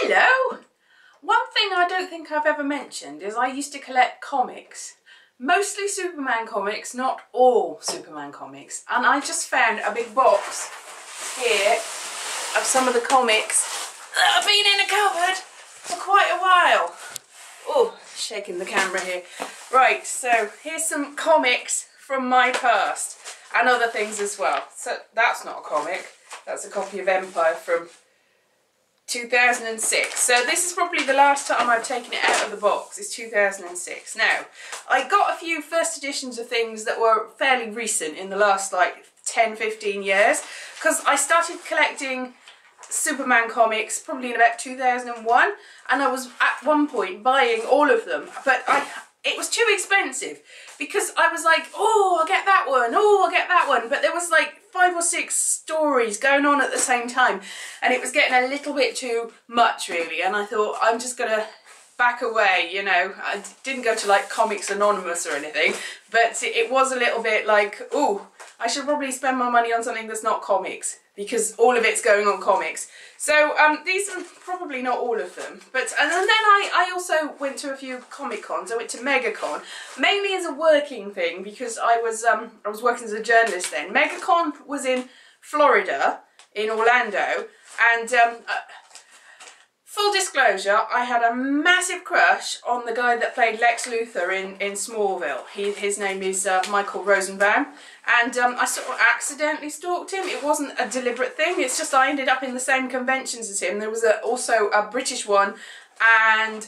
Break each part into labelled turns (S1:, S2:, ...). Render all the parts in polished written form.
S1: Hello! One thing I don't think I've ever mentioned is I used to collect comics. Mostly Superman comics, not all Superman comics. And I just found a big box here of some of the comics that have been in a cupboard for quite a while. Oh, shaking the camera here. Right, so here's some comics from my past and other things as well. So that's not a comic, that's a copy of Empire from 2006. So this is probably the last time I've taken it out of the box. It's 2006. Now, I got a few first editions of things that were fairly recent in the last like 10-15 years, because I started collecting Superman comics probably in about 2001, and I was at one point buying all of them, but it was too expensive because I was like, oh, I'll get that one, oh, I'll get that one, but there was like 5 or 6 stories going on at the same time, and it was getting a little bit too much really, and I thought I'm just gonna back away, you know. I didn't go to like Comics Anonymous or anything, but it was a little bit like, oh, I should probably spend my money on something that's not comics, because all of it's going on comics. So these are probably not all of them, but and then I also went to a few Comic Cons. I went to MegaCon, mainly as a working thing, because I was working as a journalist then. MegaCon was in Florida, in Orlando, and full disclosure, I had a massive crush on the guy that played Lex Luthor in Smallville. His name is Michael Rosenbaum, and I sort of accidentally stalked him. It wasn't a deliberate thing, it's just I ended up in the same conventions as him. There was also a British one, and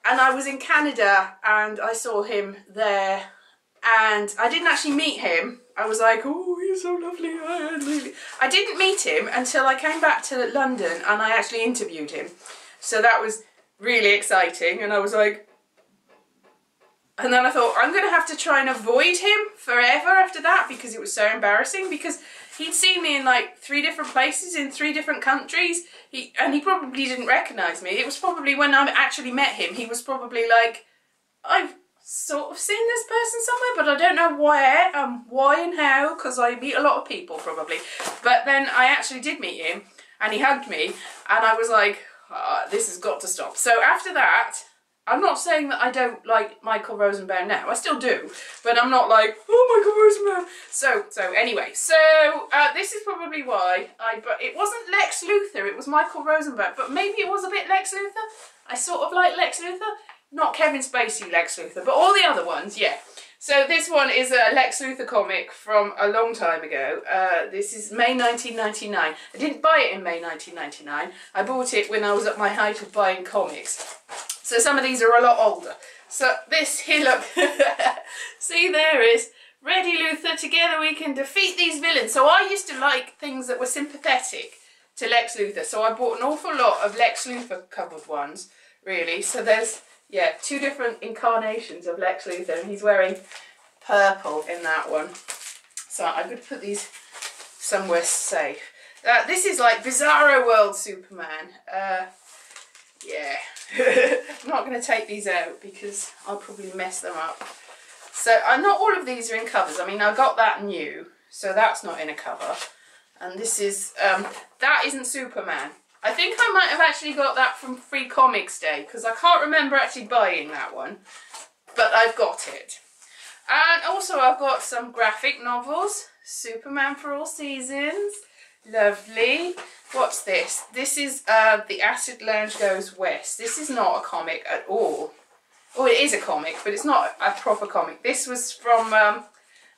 S1: I was in Canada and I saw him there, and I didn't actually meet him. I was like, oh, he's so lovely. I didn't meet him until I came back to London and I actually interviewed him. So that was really exciting, and I was like, and then I thought, I'm going to have to try and avoid him forever after that, because it was so embarrassing, because he'd seen me in like 3 different places in 3 different countries, and he probably didn't recognise me. It was probably when I actually met him, he was probably like, I've sort of seen this person somewhere, but I don't know where, why and how, because I meet a lot of people probably. But then I actually did meet him, and he hugged me, and I was like, this has got to stop. So after that, I'm not saying that I don't like Michael Rosenbaum now, I still do, but I'm not like, oh, Michael Rosenbaum. So anyway, this is probably why but it wasn't Lex Luthor, it was Michael Rosenbaum, but maybe it was a bit Lex Luthor. I sort of like Lex Luthor. Not Kevin Spacey Lex Luthor, but all the other ones, yeah. So this one is a Lex Luthor comic from a long time ago. This is May 1999. I didn't buy it in May 1999. I bought it when I was at my height of buying comics. So some of these are a lot older. So this here, look, see, there is Ready Luthor, together we can defeat these villains. So I used to like things that were sympathetic to Lex Luthor. So I bought an awful lot of Lex Luthor covered ones, really. So there's, yeah, 2 different incarnations of Lex Luthor, and he's wearing purple in that one. So I'm going to put these somewhere safe. This is like Bizarro World Superman. Yeah, I'm not going to take these out because I'll probably mess them up. So not all of these are in covers. I mean, I got that new, so that's not in a cover. And this is, that isn't Superman. I think I might have actually got that from Free Comics Day, because I can't remember actually buying that one, but I've got it. And also I've got some graphic novels, Superman for All Seasons, lovely. What's this? This is The Acid Lounge Goes West. This is not a comic at all. Oh, it is a comic, but it's not a proper comic. This was from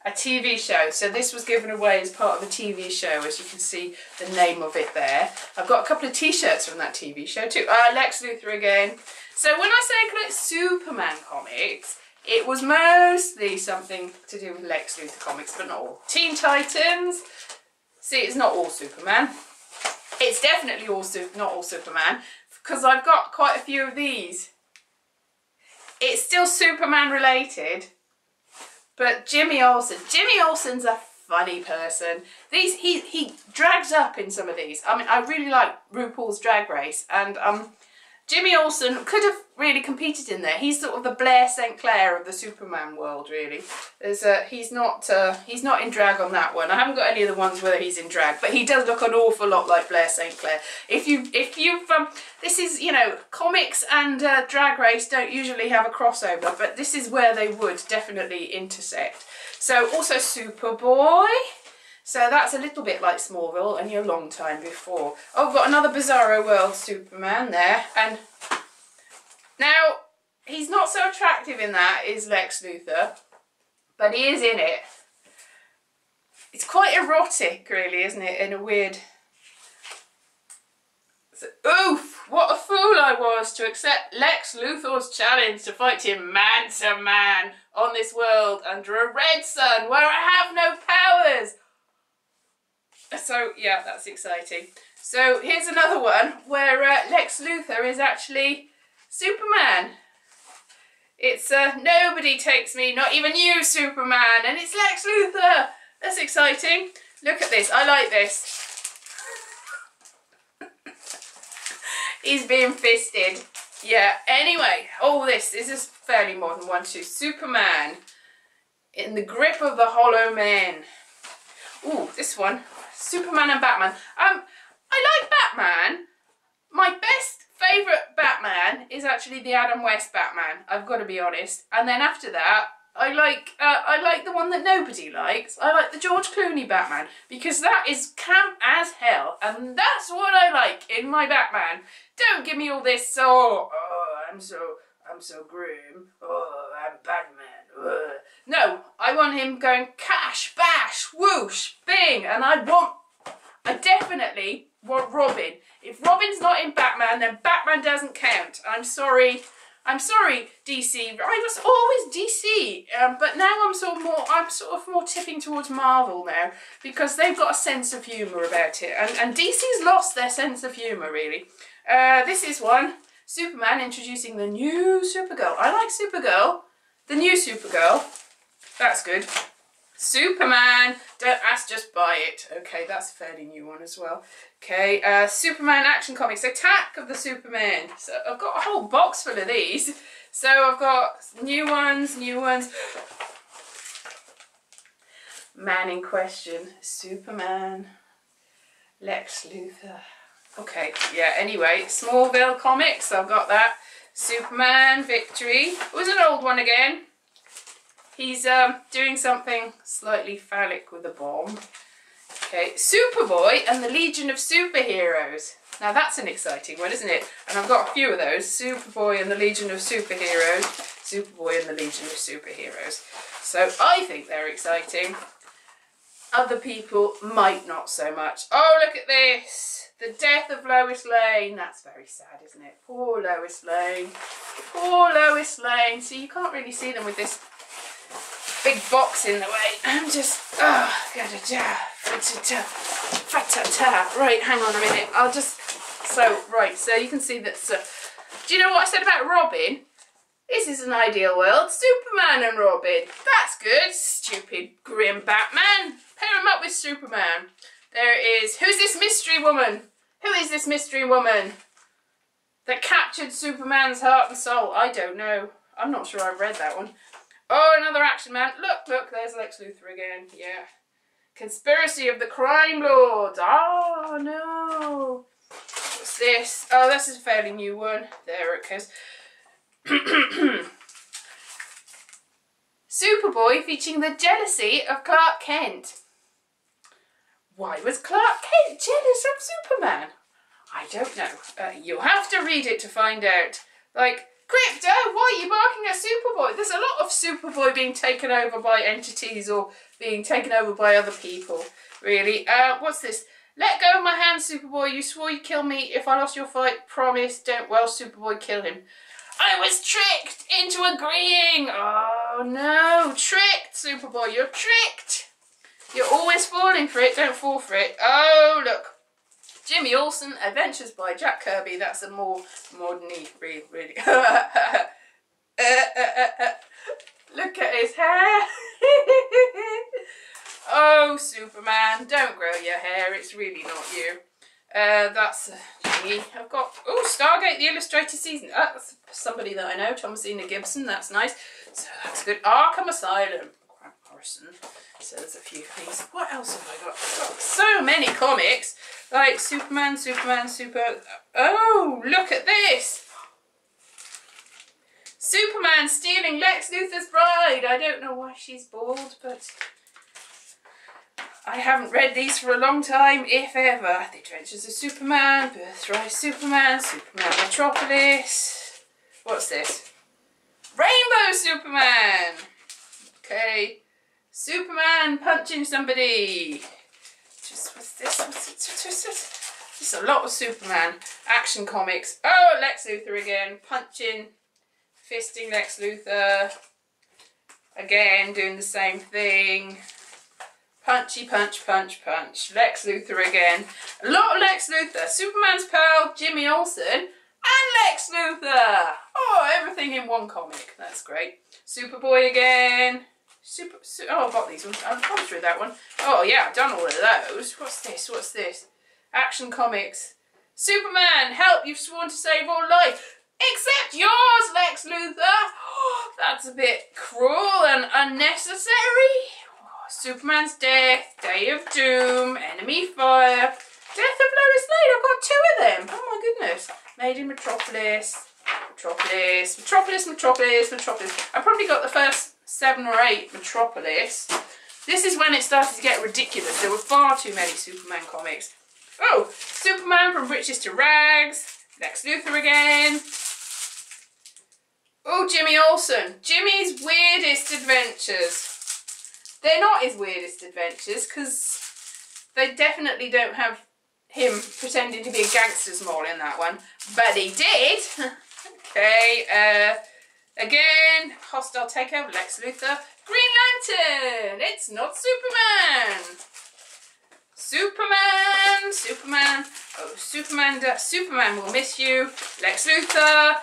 S1: a TV show, so this was given away as part of a TV show, as you can see the name of it there. I've got a couple of t-shirts from that TV show too. Lex Luthor again. So when I say I collect Superman comics, it was mostly something to do with Lex Luthor comics, but not all. Teen Titans. See, it's not all Superman. It's definitely not all Superman, because I've got quite a few of these. It's still Superman related. But Jimmy Olsen's a funny person. He drags up in some of these. I mean, I really like Rupaul's Drag Race, and Jimmy Olsen could have really competed in there. He's sort of the Blair St. Clair of the Superman world, really. He's not in drag on that one. I haven't got any of the ones where he's in drag, but he does look an awful lot like Blair St. Clair. This is, you know, comics and Drag Race don't usually have a crossover, but this is where they would definitely intersect. So also Superboy. So that's a little bit like Smallville, only a long time before. Oh, we've got another Bizarro World Superman there. And now, he's not so attractive in that, is Lex Luthor. But he is in it. It's quite erotic, really, isn't it? In a weird... So, oof! What a fool I was to accept Lex Luthor's challenge to fight him man to man on this world under a red sun where I have no powers. So, yeah, that's exciting. So, here's another one where Lex Luthor is actually Superman. It's nobody takes me, not even you, Superman, and it's Lex Luthor. That's exciting. Look at this. I like this. He's being fisted. Yeah, anyway. Oh, this is a fairly modern one too. Superman in the grip of the Hollow Man. Ooh, this one. Superman and Batman. I like Batman. My best favourite Batman is actually the Adam West Batman. I've got to be honest. And then after that, I like the one that nobody likes. I like the George Clooney Batman because that is camp as hell, and that's what I like in my Batman. Don't give me all this. I'm so grim. Oh, I'm Batman. Ugh. No, I want him going cash, bash, whoosh, bing, and I definitely want Robin. If Robin's not in Batman, then Batman doesn't count. I'm sorry, DC. I was always DC, but now I'm sort of more tipping towards Marvel now because they've got a sense of humour about it, and DC's lost their sense of humour really. This is one. Superman introducing the new Supergirl. I like Supergirl. The new Supergirl. That's good. Superman. Don't ask, just buy it. Okay, that's a fairly new one as well. Okay, Superman Action Comics. Attack of the Superman. So I've got a whole box full of these. So I've got new ones. Man in question. Superman. Lex Luthor. Okay, yeah, anyway, Smallville Comics, I've got that. Superman, Victory. It was an old one again. He's doing something slightly phallic with a bomb. Okay, Superboy and the Legion of Superheroes. Now that's an exciting one, isn't it? And I've got a few of those. Superboy and the Legion of Superheroes. Superboy and the Legion of Superheroes. So I think they're exciting. Other people might not so much. Oh, look at this. The death of Lois Lane. That's very sad, isn't it? Poor Lois Lane. Poor Lois Lane. See, you can't really see them with this big box in the way. I'm just... Oh, right, hang on a minute. I'll just... So you can see that... do you know what I said about Robin? This is an ideal world. Superman and Robin. That's good. Stupid, grim Batman. Pair him up with Superman. There it is. Who's this mystery woman? Who is this mystery woman that captured Superman's heart and soul? I don't know. I'm not sure I've read that one. Oh, another Action Man. Look, there's Lex Luthor again. Yeah. Conspiracy of the Crime Lords. Oh, no. What's this? Oh, this is a fairly new one. There it goes. Superboy featuring the jealousy of Clark Kent. Why was Clark Kent jealous of Superman? I don't know. You'll have to read it to find out. Like, Crypto, why are you barking at Superboy? There's a lot of Superboy being taken over by entities or being taken over by other people, really. What's this? Let go of my hand, Superboy. You swore you'd kill me if I lost your fight. Promise, don't. Well, Superboy, kill him. I was tricked into agreeing. Oh, no. Tricked, Superboy. You're tricked. You're always falling for it. Don't fall for it. Oh, look. Jimmy Olsen, Adventures by Jack Kirby. That's a more modern-y, really. Look at his hair. Oh, Superman, don't grow your hair. It's really not you. That's thingy. I've got, oh, Stargate the Illustrated Season. That's somebody that I know, Thomasina Gibson, that's nice. So that's good. Arkham Asylum, Grant Morrison. So there's a few things. What else have I got? I've got so many comics. Like Superman, oh, look at this. Superman stealing Lex Luthor's bride. I don't know why she's bald, but I haven't read these for a long time, if ever. The Adventures of Superman, Birthright Superman, Superman Metropolis. What's this? Rainbow Superman. Okay. Superman punching somebody. What's this? Just a lot of Superman. Action comics. Oh, Lex Luthor again. Punching, fisting Lex Luthor. Again, doing the same thing. Punchy, punch, punch, punch. Lex Luthor again. A lot of Lex Luthor. Superman's pal, Jimmy Olsen, and Lex Luthor. Oh, everything in one comic. That's great. Superboy again. Oh, I've got these ones. I've gone through that one. Oh, yeah, I've done all of those. What's this? What's this? Action comics. Superman, help, you've sworn to save all life. Except yours, Lex Luthor. Oh, that's a bit cruel and unnecessary. Oh, Superman's death, Day of Doom, Enemy Fire, Death of Lois Lane. I've got two of them. Oh my goodness. Made in Metropolis. Metropolis. I probably got the first 7 or 8 Metropolis. This is when it started to get ridiculous. There were far too many Superman comics. Oh, Superman from Riches to Rags. Lex Luthor again. Oh, Jimmy Olsen. Jimmy's Weirdest Adventures. They're not his weirdest adventures because they definitely don't have him pretending to be a gangster's mole in that one. But he did. Okay, again, hostile takeover, Lex Luthor. Green Lantern! It's not Superman! Superman! Oh, Superman will miss you. Lex Luthor!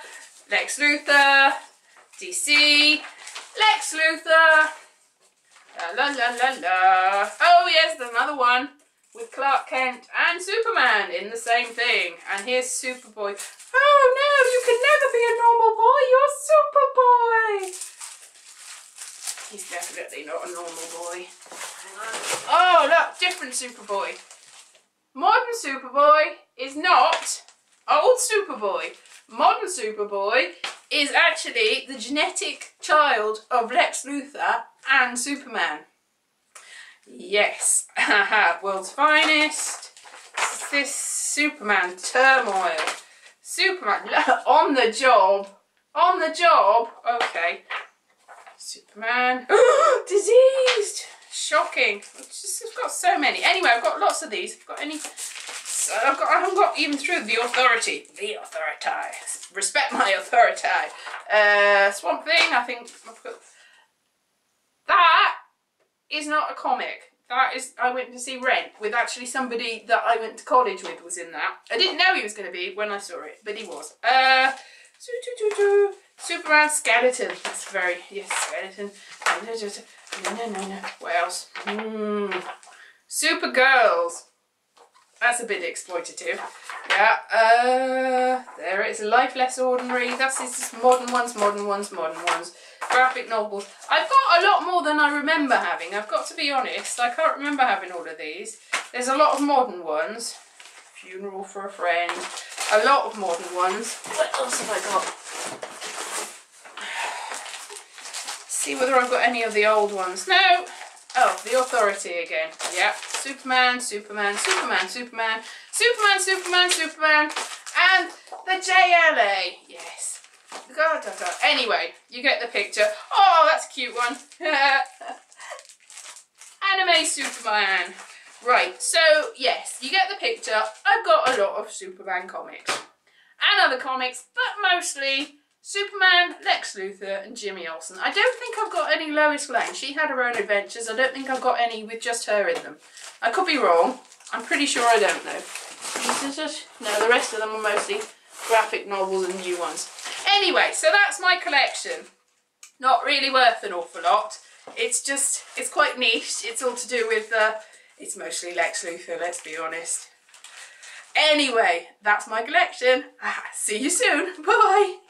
S1: DC! Lex Luthor! La la la la. Oh yes, there's another one with Clark Kent and Superman in the same thing. And here's Superboy. Oh no, you can never be a normal boy. You're Superboy. He's definitely not a normal boy. Oh look, different Superboy. Modern Superboy is not old Superboy. Modern Superboy is actually the genetic child of Lex Luthor and Superman. Yes. World's finest. This Superman turmoil. Superman on the job. Okay. Superman. Diseased. Shocking. I've got so many. Anyway, I've got lots of these. I haven't got even through the authority. The authority. Respect my authority. Swamp Thing, I think I've got. That is not a comic. That is, I went to see Rent with actually somebody that I went to college with was in that. I didn't know he was going to be when I saw it, but he was. Superman Skeleton. That's very, yes, Skeleton. No. What else? Supergirls. That's a bit exploitative. Yeah, there it is. Life Less Ordinary. That's just modern ones. Graphic novels. I've got a lot more than I remember having. I've got to be honest. I can't remember having all of these. There's a lot of modern ones. Funeral for a Friend. A lot of modern ones. What else have I got? See whether I've got any of the old ones. No. Oh, the Authority again. Yeah. Superman, and the JLA. Yes. Anyway, you get the picture. Oh, that's a cute one. Anime Superman. Right, so yes, you get the picture. I've got a lot of Superman comics and other comics, but mostly Superman, Lex Luthor and Jimmy Olsen. I don't think I've got any Lois Lane. She had her own adventures. I don't think I've got any with just her in them. I could be wrong. I'm pretty sure I don't know. No, the rest of them are mostly graphic novels and new ones. Anyway, so that's my collection. Not really worth an awful lot. It's just, it's quite niche. It's all to do with, it's mostly Lex Luthor, let's be honest. Anyway, that's my collection. See you soon. Bye.